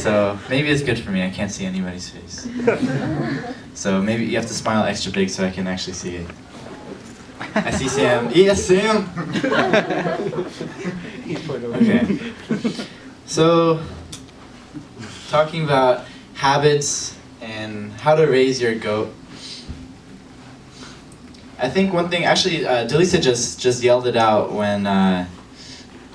So maybe it's good for me. I can't see anybody's face. So maybe you have to smile extra big so I can actually see it. I see Sam. Yes, Sam! Okay. So, talking about habits and how to raise your goat. I think one thing, actually, Delisa just yelled it out when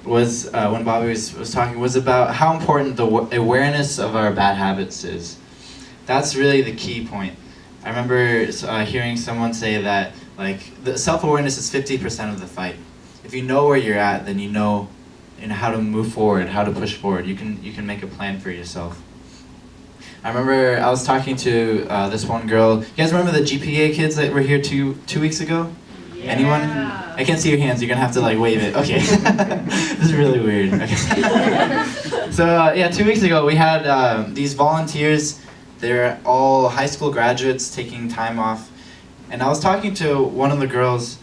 Bobby was talking, was about how important the awareness of our bad habits is. That's really the key point. I remember hearing someone say that, like, the self-awareness is 50% of the fight. If you know where you're at, then you know how to move forward, how to push forward. You can make a plan for yourself. I remember I was talking to this one girl. You guys remember the GPA kids that were here two weeks ago? Yeah. Anyone? I can't see your hands. You're gonna have to like wave it. Okay. This is really weird. Okay. So yeah, 2 weeks ago we had these volunteers. They're all high school graduates taking time off, and I was talking to one of the girls,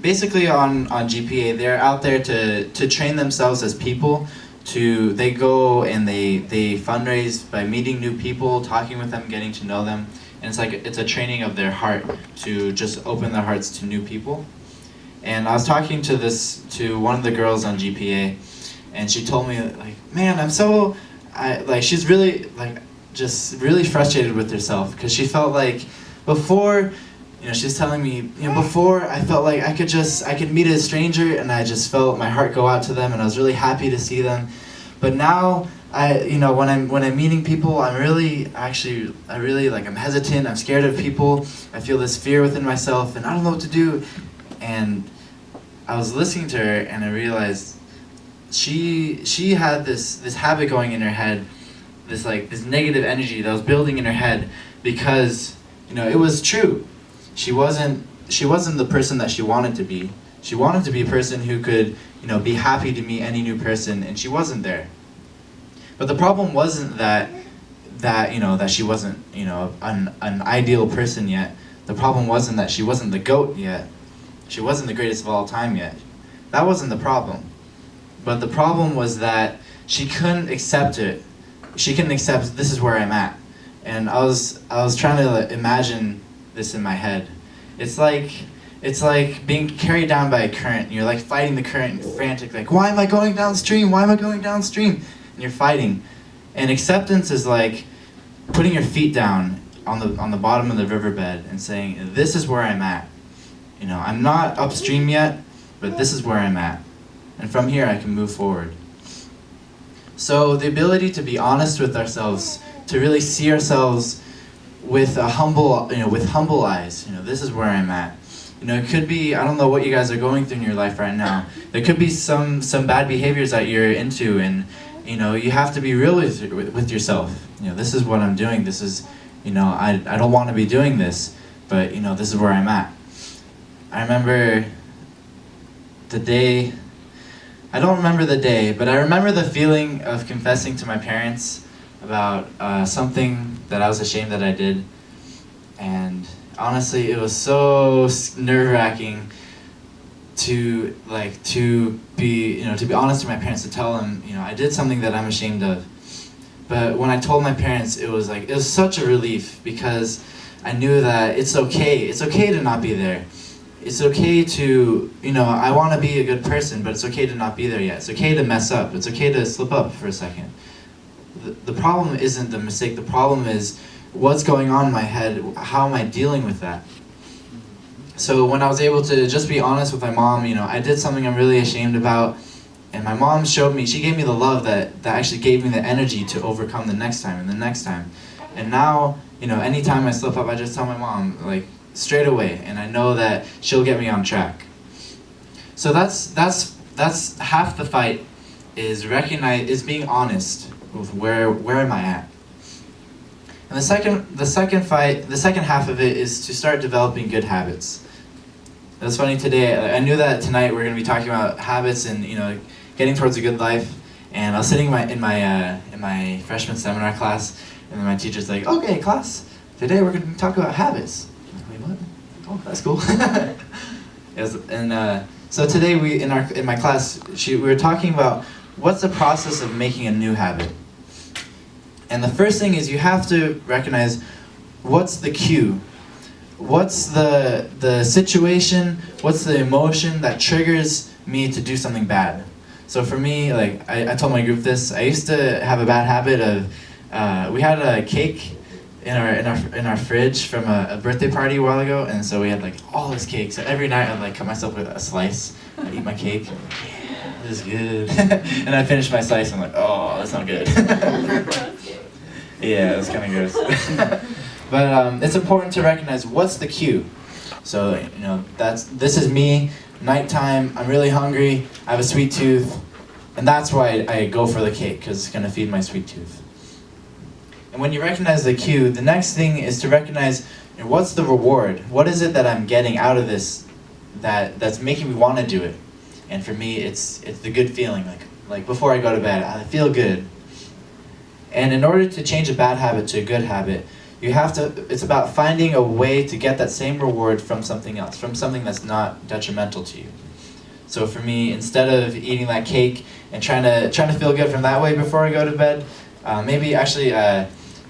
basically on GPA. They're out there to train themselves as people. They go and they fundraise by meeting new people, talking with them, getting to know them, and it's a training of their heart to just open their hearts to new people. And I was talking to one of the girls on GPA, and she told me, like, man, she's really just really frustrated with herself because she felt like before. She's telling me, before I felt like I could meet a stranger and I just felt my heart go out to them and I was really happy to see them. But now when I'm meeting people, I'm hesitant, I'm scared of people. I feel this fear within myself and I don't know what to do. And I was listening to her and I realized she had this habit going in her head, this negative energy that was building in her head because, it was true. She wasn't the person that she wanted to be. She wanted to be a person who could, be happy to meet any new person, and she wasn't there. But the problem wasn't that she wasn't, an ideal person yet. The problem wasn't that she wasn't the GOAT yet. She wasn't the greatest of all time yet. That wasn't the problem. But the problem was that she couldn't accept it. She couldn't accept this is where I'm at. And I was trying to imagine this in my head. It's like being carried down by a current. You're like fighting the current and frantic, like, why am I going downstream? Why am I going downstream? And you're fighting. And acceptance is like putting your feet down on the bottom of the riverbed and saying, this is where I'm at. I'm not upstream yet, but this is where I'm at. And from here I can move forward. So the ability to be honest with ourselves, to really see ourselves with humble eyes. This is where I'm at. It could be, I don't know what you guys are going through in your life right now. There could be some bad behaviors that you're into, and you have to be real with yourself. This is what I'm doing. This is, I don't want to be doing this, but this is where I'm at. I remember the day. I don't remember the day, but I remember the feeling of confessing to my parents about something that I was ashamed that I did. And honestly, it was so nerve-wracking to be honest to my parents, to tell them, I did something that I'm ashamed of. But when I told my parents, it was such a relief because I knew that it's okay to not be there. It's okay to, I want to be a good person, but it's okay to not be there yet. It's okay to mess up. It's okay to slip up for a second. The problem isn't the mistake. The problem is what's going on in my head. How am I dealing with that? So when I was able to just be honest with my mom, I did something I'm really ashamed about, and my mom showed me, she gave me the love that actually gave me the energy to overcome the next time and the next time. And now, anytime I slip up, I just tell my mom, straight away, and I know that she'll get me on track. So that's half the fight, is being honest with where am I at. And the second half of it is to start developing good habits. That's funny, today I knew that tonight we're going to be talking about habits and getting towards a good life. And I was sitting in my freshman seminar class, and then my teacher's like, "Okay, class, today we're going to talk about habits." I'm like, wait, what? Oh, that's cool. So today in my class we were talking about what's the process of making a new habit. And the first thing is you have to recognize what's the cue. What's the situation, what's the emotion that triggers me to do something bad? So for me, like, I told my group this, I used to have a bad habit of, we had a cake in our fridge from a birthday party a while ago, and so we had like all this cake. So every night I'd like cut myself a slice, I'd eat my cake. Yeah, this is good. And I'd finish my slice, and I'm like, oh, that's not good. Yeah, it's kind of gross. But it's important to recognize what's the cue. So, you know, this is me, nighttime, I'm really hungry, I have a sweet tooth, and that's why I go for the cake, because it's going to feed my sweet tooth. And when you recognize the cue, the next thing is to recognize, you know, what's the reward? What is it that I'm getting out of this that's making me want to do it? And for me, it's the good feeling, like before I go to bed, I feel good. And in order to change a bad habit to a good habit, it's about finding a way to get that same reward from something else, from something that's not detrimental to you. So for me, instead of eating that cake and trying to feel good from that way before I go to bed, maybe actually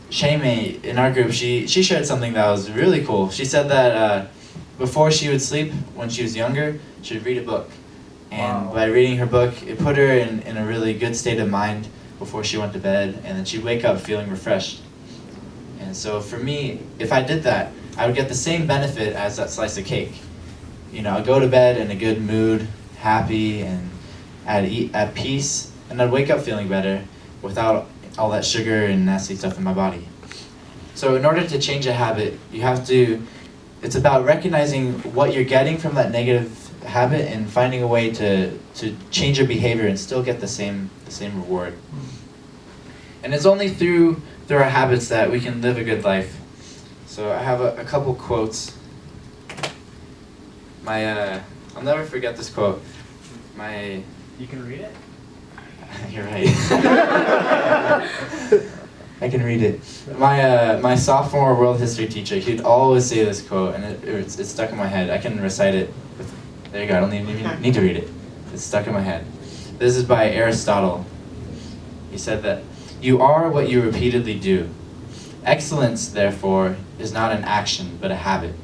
Shame in our group, she shared something that was really cool. She said that before she would sleep, when she was younger, she would read a book. And by reading her book, it put her in a really good state of mind before she went to bed, and then she'd wake up feeling refreshed. And so for me, if I did that, I would get the same benefit as that slice of cake. You know, I'd go to bed in a good mood, happy, and at peace, and I'd wake up feeling better without all that sugar and nasty stuff in my body. So in order to change a habit, it's about recognizing what you're getting from that negative habit and finding a way to change your behavior and still get the same reward. And it's only through our habits that we can live a good life. So I have a couple quotes. I'll never forget this quote. You can read it? You're right. I can read it. My sophomore world history teacher, he'd always say this quote, and it's stuck in my head. I can recite it. There you go. I don't even need to read it. It's stuck in my head. This is by Aristotle. He said that, "You are what you repeatedly do. Excellence, therefore, is not an action, but a habit."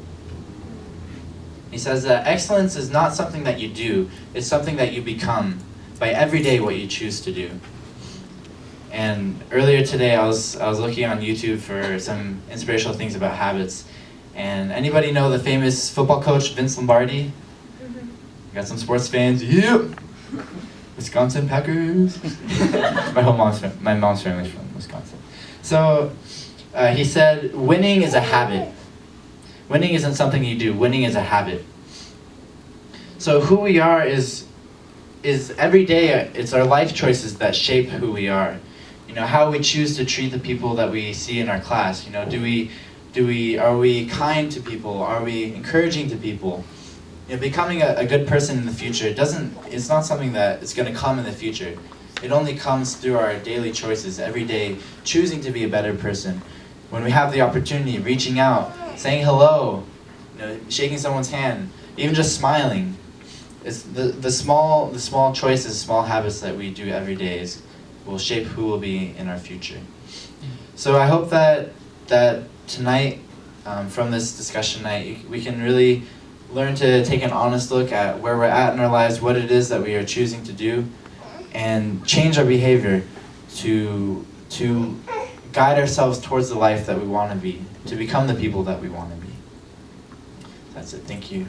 He says that excellence is not something that you do, it's something that you become by every day what you choose to do. And earlier today I was looking on YouTube for some inspirational things about habits. And anybody know the famous football coach Vince Lombardi? Mm-hmm. Got some sports fans? Yep! Wisconsin Packers. My mom's family's from Wisconsin. So he said, winning is a habit. Winning isn't something you do, winning is a habit. So who we are is every day, it's our life choices that shape who we are. You know, how we choose to treat the people that we see in our class. You know, are we kind to people? Are we encouraging to people? You know, becoming a good person in the future, it's not something that is going to come in the future. It only comes through our daily choices, every day, choosing to be a better person. When we have the opportunity, reaching out, saying hello, you know, shaking someone's hand, even just smiling. It's the small choices, small habits that we do every day will shape who we'll be in our future. So I hope that tonight, from this discussion night, we can really learn to take an honest look at where we're at in our lives, what it is that we are choosing to do, and change our behavior to guide ourselves towards the life that we want to be, to become the people that we want to be. That's it. Thank you.